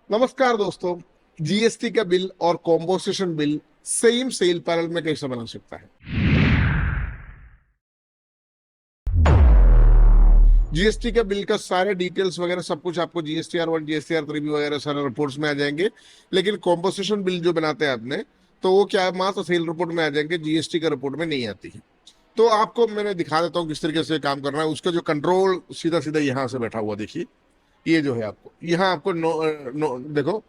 नमस्कार दोस्तों। जीएसटी का बिल और composition bill same sale panel में कैसे बना सकता है? जीएसटी का बिल का सारे डिटेल्स वगैरह सब कुछ आपको जीएसटीआर 1 जीएसटीआर 3 वगैरह सारे रिपोर्ट्स में आ जाएंगे। लेकिन कॉम्पोजिशन बिल जो बनाते हैं आपने, तो वो क्या है, मात्र सेल रिपोर्ट में आ जाएंगे, जीएसटी का रिपोर्ट में नहीं आती है। तो आपको मैंने दिखा देता हूँ किस तरीके से काम करना है। उसका जो कंट्रोल सीधा सीधा यहाँ से बैठा हुआ देखिए। ये जो है आपको यहाँ आपको देखो,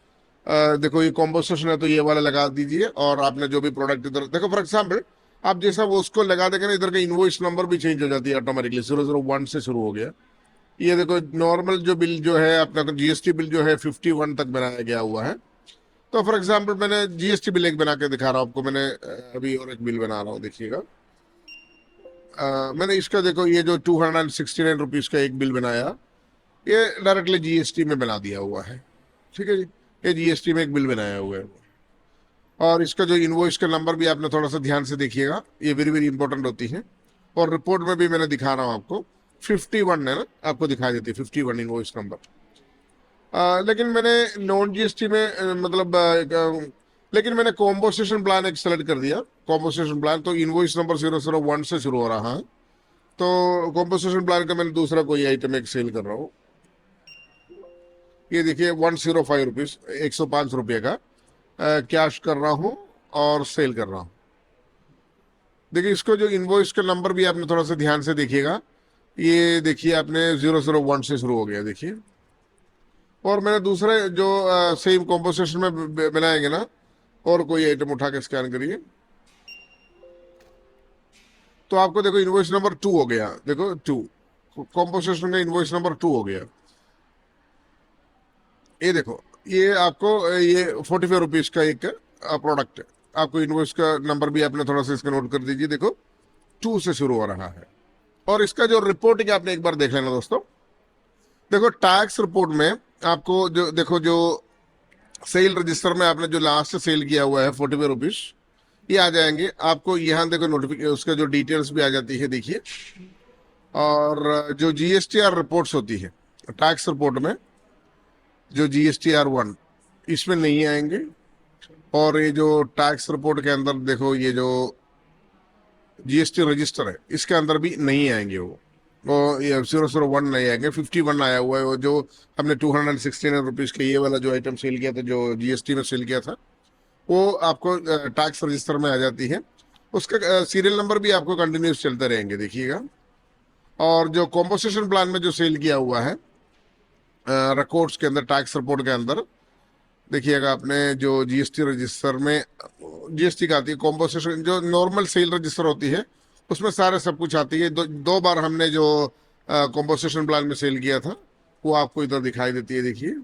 देखो ये कॉम्पोजिशन है तो ये वाला लगा दीजिए। और आपने जो भी प्रोडक्ट इधर देखो, फॉर एग्जाम्पल आप जैसा वो उसको लगा देंगे ना, इधर का इनवॉइस नंबर भी चेंज हो जाती है ऑटोमेटिकली। 001 से शुरू हो गया। ये देखो नॉर्मल जो बिल जो है अपना जीएसटी बिल जो है 51 तक बनाया गया हुआ है। तो फॉर एग्जाम्पल मैंने जीएसटी बिल एक बना के दिखा रहा हूँ आपको। मैंने अभी और एक बिल बना रहा हूँ, देखिएगा। मैंने इसका देखो, ये जो 269 रुपीज का एक बिल बनाया, ये डायरेक्टली जीएसटी में बना दिया हुआ है। ठीक है जी, ये जीएसटी में एक बिल बनाया हुआ है। और इसका जो इनवॉइस का नंबर भी आपने थोड़ा सा ध्यान से देखिएगा, ये वेरी वेरी इंपॉर्टेंट होती है। और रिपोर्ट में भी मैंने दिखा रहा हूँ आपको, 51 है ना, आपको दिखाई देती है 51 इनवॉइस नंबर। लेकिन मैंने नॉन जीएसटी में लेकिन मैंने कॉम्पोजिशन प्लान एक सेलेक्ट कर दिया। कॉम्पोजिशन प्लान तो इनवॉइस नंबर 001 से शुरू हो रहा है। तो कॉम्पोजिशन प्लान का मैंने दूसरा कोई आइटम एक सेल कर रहा हूँ। ये देखिए 105 रुपीज, 105 रुपये का कैश कर रहा हूँ और सेल कर रहा हूँ। देखिए इसको जो इनवॉइस का नंबर भी आपने थोड़ा सा ध्यान से देखिएगा। ये देखिए आपने 001 से शुरू हो गया, देखिए। और मैंने दूसरे जो सेम कॉम्पोजिशन में बनाएंगे ना, और कोई आइटम उठा के स्कैन करिए, तो आपको देखो इनवॉइस नंबर 2 हो गया। देखो 2 कॉम्पोजिशन का इनवॉइस नंबर 2 हो गया। ये देखो, ये आपको ये 45 रुपीज का एक प्रोडक्ट है। आपको इनवॉइस का नंबर भी आपने थोड़ा सा इसका नोट कर दीजिए। देखो 2 से शुरू हो रहा है। और इसका जो रिपोर्टिंग आपने एक बार देख लेना दोस्तों। देखो टैक्स रिपोर्ट में आपको जो देखो, जो सेल रजिस्टर में आपने जो लास्ट सेल किया हुआ है 45 रुपीज, ये आ जाएंगे आपको। यहाँ देखो नोटिफिकेशन, उसका जो डिटेल्स भी आ जाती है, देखिए। और जो जीएसटीआर रिपोर्ट्स होती है टैक्स रिपोर्ट में, जो जीएसटीआर 1, इसमें नहीं आएंगे। और ये जो टैक्स रिपोर्ट के अंदर देखो, ये जो जीएसटी रजिस्टर है, इसके अंदर भी नहीं आएंगे वो ये 001 नहीं आएंगे। 51 आया हुआ है। वो जो हमने 269 रुपीज के ये वाला जो आइटम सेल किया था, जो जीएसटी में सेल किया था, वो आपको टैक्स रजिस्टर में आ जाती है। उसका सीरियल नंबर भी आपको कंटिन्यूस चलते रहेंगे, देखिएगा। और जो कॉम्पोजिशन प्लान में जो सेल किया हुआ है रिकॉर्ड्स के अंदर, टैक्स रिपोर्ट के अंदर देखिएगा आपने, जो जीएसटी रजिस्टर में जीएसटी का आती है कॉम्पोजिशन, जो नॉर्मल सेल रजिस्टर होती है, उसमें सारे सब कुछ आती है। दो बार हमने जो कॉम्पोजिशन प्लान में सेल किया था, वो आपको इधर दिखाई देती है। देखिए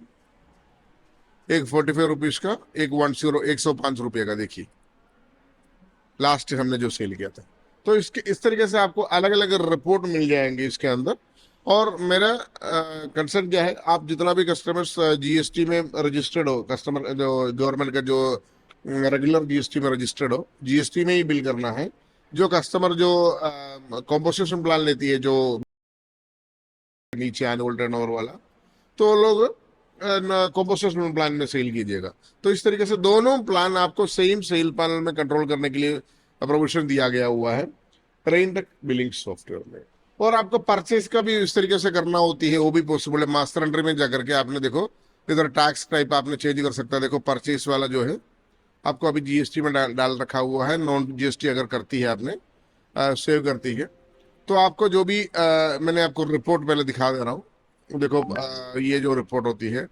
एक 45 रुपीज का, एक 105 रुपये का, देखिए लास्ट हमने जो सेल किया था। तो इसके इस तरीके से आपको अलग अलग रिपोर्ट मिल जाएंगे इसके अंदर। और मेरा कंसर्न क्या है, आप जितना भी कस्टमर्स जीएसटी में रजिस्टर्ड हो, कस्टमर जो गवर्नमेंट का जो रेगुलर जीएसटी में रजिस्टर्ड हो, जीएसटी में ही बिल करना है। जो कस्टमर जो कॉम्पोजिशन प्लान लेती है, जो नीचे एनुअल टर्नओवर वाला, तो लोग कॉम्पोजिशन प्लान में सेल कीजिएगा। तो इस तरीके से दोनों प्लान आपको सेम सेल पैनल में कंट्रोल करने के लिए प्रोविजन दिया गया हुआ है रेनटेक बिलिंग सॉफ्टवेयर में। और आपको परचेज का भी इस तरीके से करना होती है, वो भी पॉसिबल है। मास्टर एंट्री में जाकर के आपने देखो, इधर टैक्स टाइप आपने चेंज कर सकता है। देखो परचेज वाला जो है आपको अभी जीएसटी में डाल रखा हुआ है। नॉन जीएसटी अगर करती है आपने, सेव करती है, तो आपको जो भी मैंने आपको रिपोर्ट पहले दिखा दे रहा हूँ। देखो ये जो रिपोर्ट होती है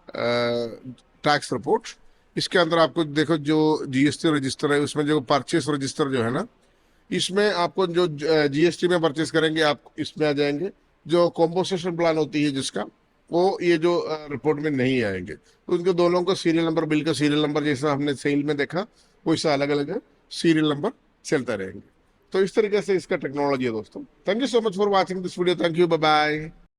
टैक्स रिपोर्ट, इसके अंदर आपको देखो जो जीएसटी रजिस्टर है, उसमें जो परचेस रजिस्टर जो है ना, इसमें आपको जो जीएसटी में परचेस करेंगे आप इसमें आ जाएंगे। जो कॉम्पोजिशन प्लान होती है जिसका, वो ये जो रिपोर्ट में नहीं आएंगे। तो उनके दोनों का सीरियल नंबर, बिल का सीरियल नंबर, जैसा हमने सेल में देखा, वैसा अलग अलग सीरियल नंबर चलता रहेंगे। तो इस तरीके से इसका टेक्नोलॉजी है दोस्तों। Thank you so much for watching this video. Thank you, bye bye.